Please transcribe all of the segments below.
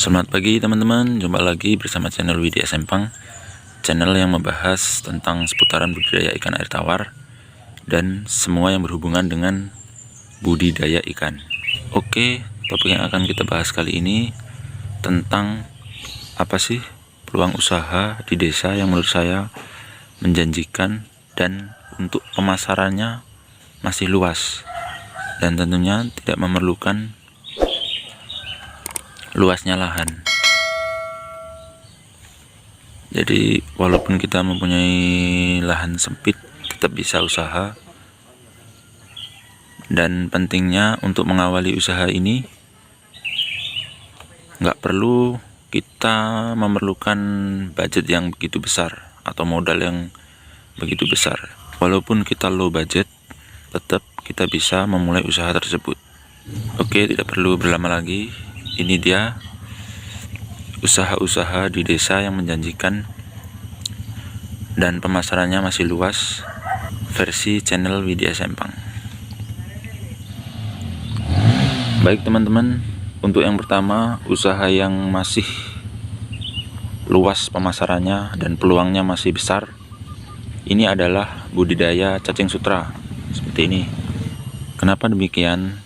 Selamat pagi teman-teman, jumpa lagi bersama channel Widya Sempang, channel yang membahas tentang seputaran budidaya ikan air tawar dan semua yang berhubungan dengan budidaya ikan. Oke, topik yang akan kita bahas kali ini tentang apa sih peluang usaha di desa yang menurut saya menjanjikan dan untuk pemasarannya masih luas dan tentunya tidak memerlukan luasnya lahan. Jadi walaupun kita mempunyai lahan sempit, tetap bisa usaha. Dan pentingnya untuk mengawali usaha ini nggak perlu kita memerlukan budget yang begitu besar atau modal yang begitu besar. Walaupun kita low budget, tetap kita bisa memulai usaha tersebut. Oke, tidak perlu berlama lagi. Ini dia usaha-usaha di desa yang menjanjikan dan pemasarannya masih luas versi channel Widya Sempang. Baik teman-teman, untuk yang pertama, usaha yang masih luas pemasarannya dan peluangnya masih besar, ini adalah budidaya cacing sutra seperti ini. Kenapa demikian?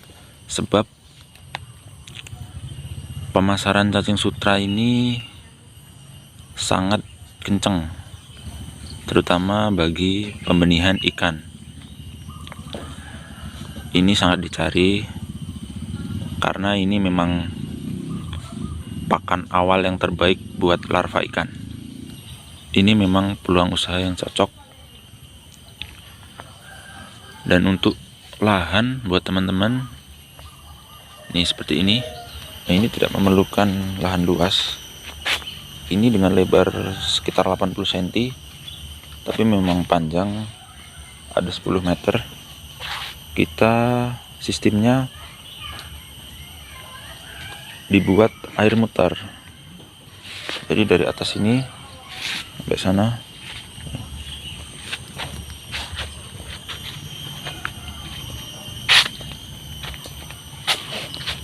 Sebab pemasaran cacing sutra ini sangat kencang, terutama bagi pembenihan ikan. Ini sangat dicari karena ini memang pakan awal yang terbaik buat larva ikan. Ini memang peluang usaha yang cocok. Dan untuk lahan buat teman-teman, ini seperti ini. Nah, ini tidak memerlukan lahan luas. Ini dengan lebar sekitar 80 cm, tapi memang panjang ada 10 meter. Kita sistemnya dibuat air mutar. Jadi dari atas ini sampai sana.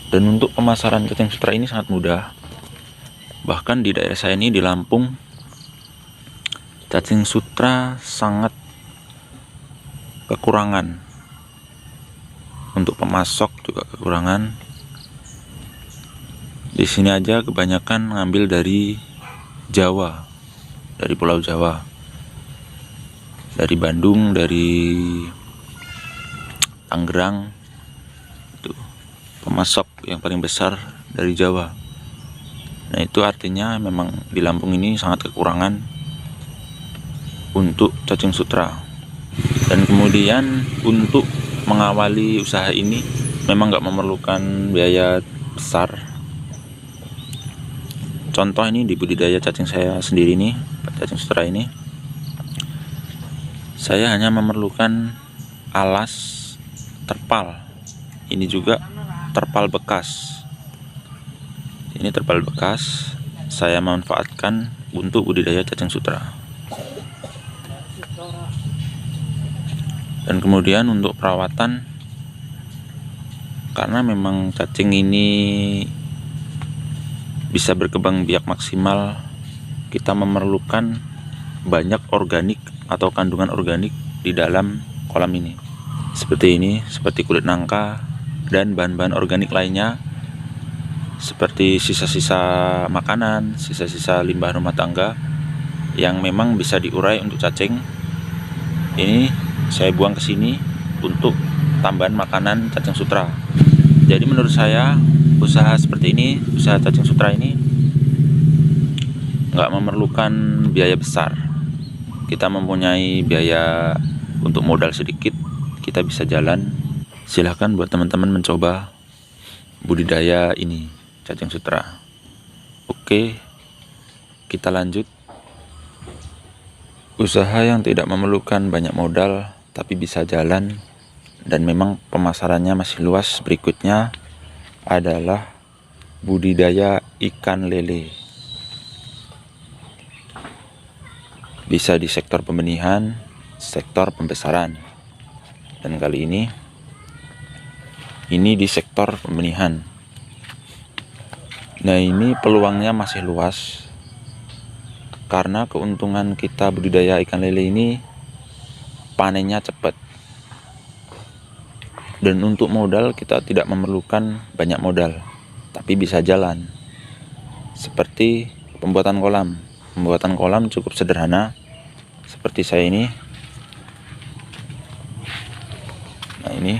Dan untuk pemasaran cacing sutra ini sangat mudah. Bahkan di daerah saya ini di Lampung, cacing sutra sangat kekurangan. Untuk pemasok juga kekurangan. Di sini aja kebanyakan ngambil dari Jawa, dari Pulau Jawa, dari Bandung, dari Tangerang. Pemasok yang paling besar dari Jawa. Nah, itu artinya memang di Lampung ini sangat kekurangan untuk cacing sutra. Dan kemudian untuk mengawali usaha ini memang nggak memerlukan biaya besar. Contoh ini di budidaya cacing saya sendiri nih, cacing sutra ini, saya hanya memerlukan alas terpal. Ini juga terpal bekas. Ini terpal bekas saya manfaatkan untuk budidaya cacing sutra. Dan kemudian untuk perawatan, karena memang cacing ini bisa berkembang biak maksimal, kita memerlukan banyak organik atau kandungan organik di dalam kolam ini. Seperti ini, seperti kulit nangka dan bahan-bahan organik lainnya, seperti sisa-sisa makanan, sisa-sisa limbah rumah tangga yang memang bisa diurai untuk cacing. Ini saya buang ke sini untuk tambahan makanan cacing sutra. Jadi menurut saya usaha seperti ini, usaha cacing sutra ini nggak memerlukan biaya besar. Kita mempunyai biaya untuk modal sedikit, kita bisa jalan. Silahkan buat teman-teman mencoba budidaya ini, cacing sutra. Oke, kita lanjut. Usaha yang tidak memerlukan banyak modal tapi bisa jalan dan memang pemasarannya masih luas berikutnya adalah budidaya ikan lele. Bisa di sektor pembenihan, sektor pembesaran. Dan kali ini di sektor pembenihan. Nah, ini peluangnya masih luas karena keuntungan kita budidaya ikan lele ini panennya cepat. Dan untuk modal kita tidak memerlukan banyak modal, tapi bisa jalan. Seperti pembuatan kolam. Pembuatan kolam cukup sederhana, seperti saya ini. Nah, ini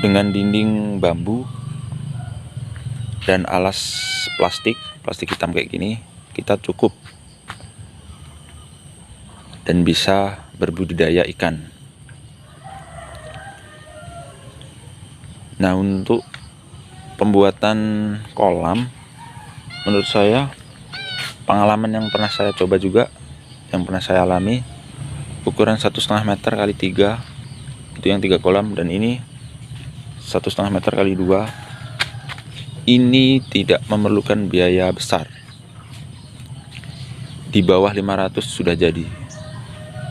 dengan dinding bambu dan alas plastik hitam kayak gini, kita cukup dan bisa berbudidaya ikan. Nah, untuk pembuatan kolam, menurut saya pengalaman yang pernah saya coba juga, yang pernah saya alami, ukuran 1,5 meter kali 3, itu yang 3 kolam, dan ini 1,5 meter kali 2. Ini tidak memerlukan biaya besar. Di bawah 500 sudah jadi.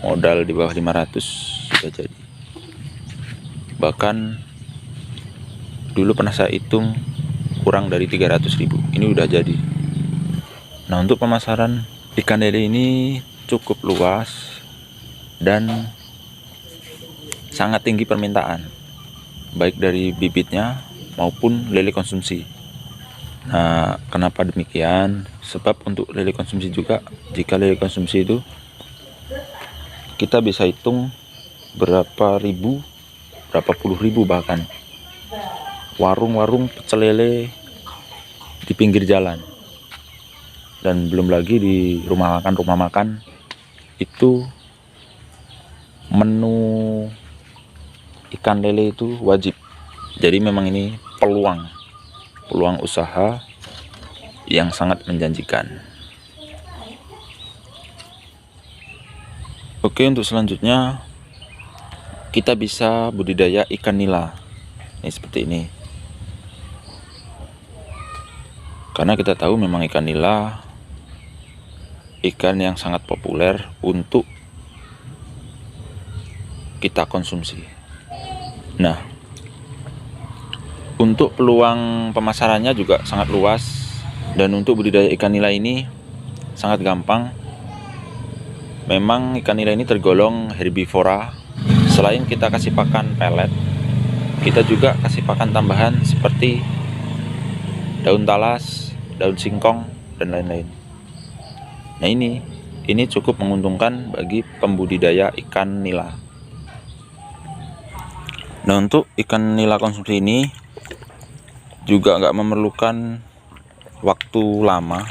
Modal di bawah 500 sudah jadi. Bahkan dulu pernah saya hitung kurang dari 300.000. Ini udah jadi. Nah, untuk pemasaran ikan lele ini cukup luas dan sangat tinggi permintaan, baik dari bibitnya maupun lele konsumsi. Nah, kenapa demikian? Sebab untuk lele konsumsi juga, jika lele konsumsi itu kita bisa hitung berapa puluh ribu bahkan warung-warung pecel lele di pinggir jalan. Dan belum lagi di rumah makan itu menu ikan lele itu wajib. Jadi memang ini peluang usaha yang sangat menjanjikan. Oke, untuk selanjutnya kita bisa budidaya ikan nila. Ini seperti ini. Karena kita tahu memang ikan nila ikan yang sangat populer untuk kita konsumsi. Nah, untuk peluang pemasarannya juga sangat luas, dan untuk budidaya ikan nila ini sangat gampang. Memang ikan nila ini tergolong herbivora. Selain kita kasih pakan pelet, kita juga kasih pakan tambahan seperti daun talas, daun singkong, dan lain-lain. Nah, ini cukup menguntungkan bagi pembudidaya ikan nila. Nah, untuk ikan nila konsumsi ini juga nggak memerlukan waktu lama.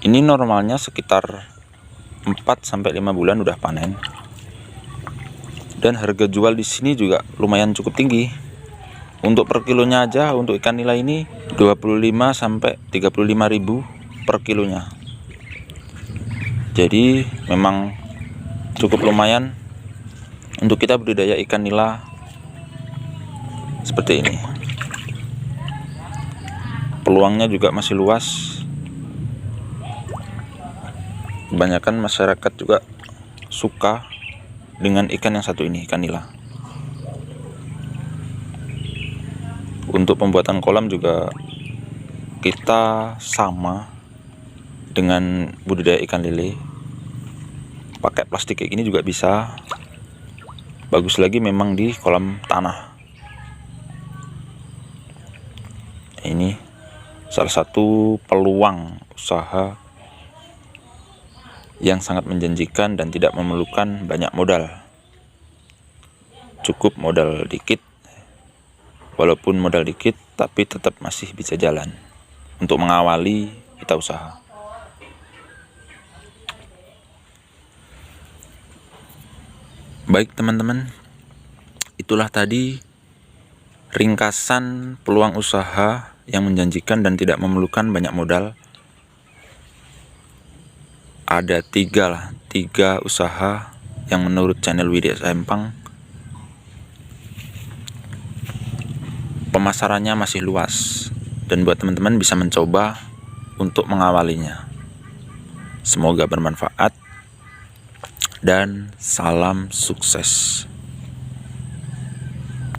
Ini normalnya sekitar 4-5 bulan udah panen. Dan harga jual di sini juga lumayan cukup tinggi. Untuk per kilonya aja untuk ikan nila ini 25-35 ribu per kilonya. Jadi memang cukup lumayan untuk kita budidaya ikan nila seperti ini. Peluangnya juga masih luas. Kebanyakan masyarakat juga suka dengan ikan yang satu ini, ikan nila. Untuk pembuatan kolam juga kita sama dengan budidaya ikan lele. Pakai plastik kayak gini juga bisa. Bagus lagi memang di kolam tanah. Ini salah satu peluang usaha yang sangat menjanjikan dan tidak memerlukan banyak modal. Cukup modal dikit. Walaupun modal dikit, tapi tetap masih bisa jalan untuk mengawali kita usaha. Baik teman-teman, itulah tadi ringkasan peluang usaha yang menjanjikan dan tidak memerlukan banyak modal, ada tiga usaha yang menurut channel WDS Empang pemasarannya masih luas, dan buat teman-teman bisa mencoba untuk mengawalinya. Semoga bermanfaat dan salam sukses.